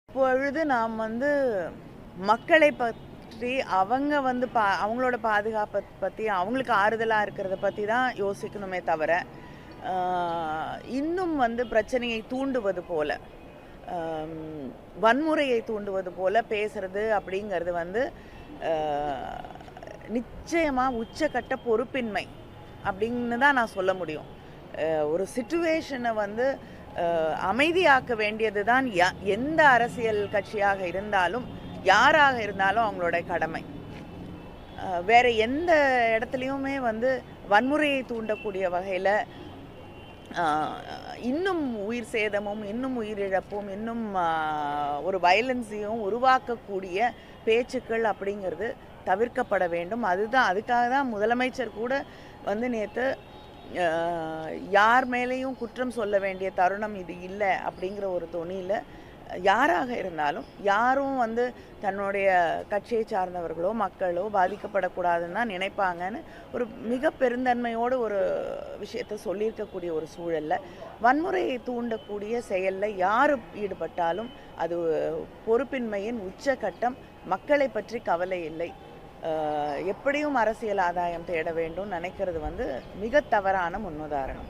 இப்பொழுது நாம் மக்களை பற்றி அவங்க அவங்களோட பாதுகாப்பை பற்றி அவங்களுக்கு ஆறுதலாக இருக்கிறத பற்றி தான் யோசிக்கணுமே தவிர இன்னும் பிரச்சனையை தூண்டுவது போல வன்முறையை தூண்டுவது போல பேசுறது அப்படிங்கிறது நிச்சயமாக உச்சக்கட்ட பொறுப்பின்மை அப்படின்னு தான் நான் சொல்ல முடியும். ஒரு சிச்சுவேஷனை அமைதியாக்க வேண்டியது தான் எந்த அரசியல் கட்சியாக இருந்தாலும் யாராக இருந்தாலும் அவங்களோட கடமை. வேற எந்த இடத்துலையுமே வன்முறையை தூண்டக்கூடிய வகையில் இன்னும் உயிர் சேதமும் இன்னும் உயிரிழப்பும் இன்னும் ஒரு வயலன்ஸையும் உருவாக்கக்கூடிய பேச்சுக்கள் அப்படிங்கிறது தவிர்க்கப்பட வேண்டும். அதுக்காக தான் முதலமைச்சர் கூட நேற்று யார் மேலேயும் குற்றம் சொல்ல வேண்டிய தருணம் இது இல்லை அப்படிங்கிற ஒரு தொனியில் யாராக இருந்தாலும் யாரும் தன்னுடைய கட்சியை சார்ந்தவர்களோ மக்களோ பாதிக்கப்படக்கூடாதுன்னு தான் நினைப்பாங்கன்னு ஒரு மிக பெருந்தன்மையோடு ஒரு விஷயத்தை சொல்லியிருக்கக்கூடிய ஒரு சூழலில் வன்முறையை தூண்டக்கூடிய செயலில் யார் ஈடுபட்டாலும் அது பொறுப்பின்மையின் உச்சகட்டம். மக்களை பற்றி கவலை இல்லை, எப்படியும் அரசியல் ஆதாயம் தேட வேண்டும் நினைக்கிறது மிக தவறான முன்னுதாரணம்.